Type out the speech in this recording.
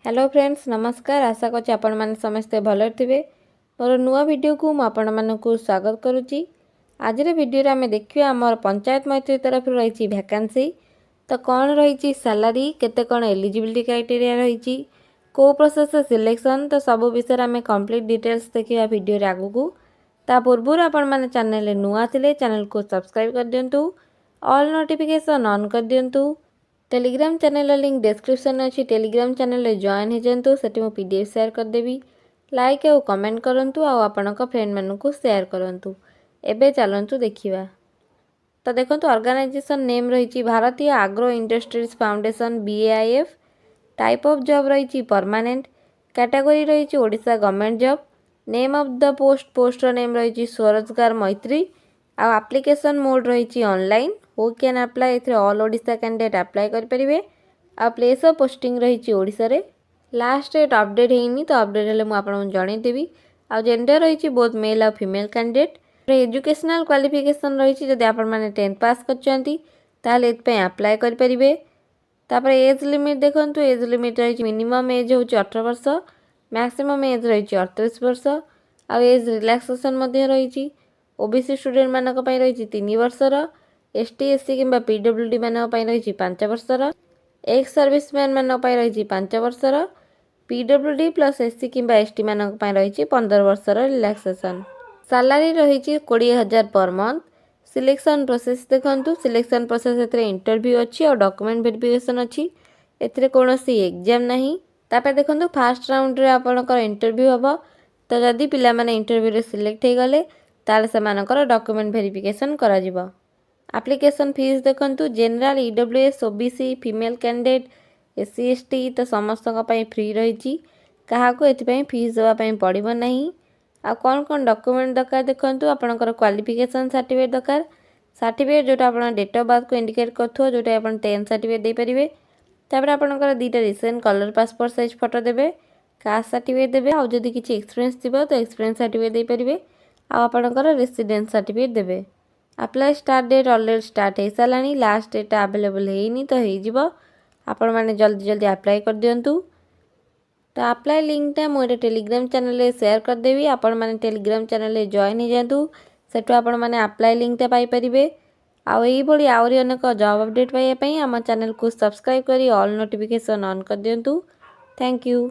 Hello friends नमस्कार। आशा करछि आपण माने समस्ते भल थे। मोर नुआ वीडियो को मु आपण मानकु स्वागत करुच्ची। आज वीडियो आम देखिए आमर पंचायत मैत्री तरफ रही वैकेंसी तो कौन रही सैलरी केते कौन एलिजिबिलिटी क्राइटेरिया रही को प्रोसेस सिलेक्शन तो सब विषय आम कंप्लीट डिटेल्स देखा वीडियो आगू ता पूर्व आपण मैंने चैनल नुआ थे चैनल को सब्सक्राइब कर दिंतु ऑल नोटिफिकेशन ऑन कर दिंतु। टेलीग्राम चैनल लिंक डिस्क्रिप्शन अच्छी टेलीग्राम चैनल जॉइन हो जातु से पीडीएफ शेयर करदेवी लाइक और कमेंट करूँ आपण फ्रेंड मानक शेयर करूँ। एबे चलतु देखा तो देखो ऑर्गेनाइजेशन नेम रही भारतीय आग्रो industries foundation BAIF। Type of job रही परमानेंट। कैटेगरी रही Odisha government job. Name of the poster name रही स्वरोजगार मैत्री। एप्लिकेशन मोड रही online. Who can apply A all Odisha candidate apply करेंगे। आ प्लेस ऑफ पोस्टिंग रही ओडिशा रे। लास्ट डेट अपडेट होनी तो अपडेट हेल्ले मुझे जनईदेवी। आ जेंडर रही बोथ मेल और फीमेल कैंडिडेट। एजुकेशनल क्वालिफिकेशन रही जदि आप 10th पास कर अप्लाई करेंगे। तापर एज लिमिट देखो एज लिमिट रही मिनिमम एज हूँ 18 वर्ष मैक्सिमम एज रही 38 वर्ष। आ एज रिलैक्सेशन रही ओबीसी स्टूडेंट मानक रही 3 वर्षर। ST SC कि PWD मानक रही 5 वर्षर। एक्स सर्विसमैन मानक रही 5 वर्षर। PWD प्लस SC कि ST मानक रही 15 वर्षर रिलैक्सेशन। सैलरी रही 20,000 पर मंथ। सिलेक्शन प्रोसेस देखो सिलेक्शन प्रोसेस इंटरव्यू अच्छी और डॉक्यूमेंट वेरिफिकेशन अच्छी। एथिरे कोनोसी एग्जाम नहीं। तापर देखो फास्ट राउंड रे आपनकर इंटरव्यू हम तो जदि पिला माने इंटरव्यू रे सिलेक्ट हो गले ताले से मानकर डॉक्यूमेंट वेरिफिकेशन करा जिवो। एप्लिकेशन फीस देखो general EWS OBC female candidate SC ST तो समस्त फ्री रही क्या एपाई फीस देवाई पड़ो ना। आ कौन कौन डॉक्यूमेंट दरकार देखो आपंकर क्वालिफिकेशन सर्टिफिकेट दरकार। सर्टिफिकेट जोटा आप डेट ऑफ बर्थ को इंडिकेट करुव जोटा आप 10th सर्टिफिकेट दे पारे। तापर आपंकर 2टा recent colour passport size photo देवे। कास्ट सर्टिफिकेट देवे। आउ जदि किसी एक्सपीरियंस थी तो एक्सपीरियंस सर्टिफिकेट दे पारे। आपंकर रेसिडेंस सर्टिफिकेट देवे। Apply start date already start हो सारा। लास्ट डेट अवेलेबल होनी तो हो आपण मैंने जल्दी जल्दी अप्लाई कर दिंतु। तो अप्लाई लिंकटा मुझे टेलीग्राम चैनल शेयर करदेवी आपण मैंने टेलीग्राम चैनल जॉइन हो जातु सेठू आपण मैंने अप्लाई लिंकटा पाइपर। आउरी अनेक जॉब अपडेट पाइबापी आम चैनल को सब्सक्राइब करी ऑल नोटिफिकेशन ऑन कर दिंतु। Thank you.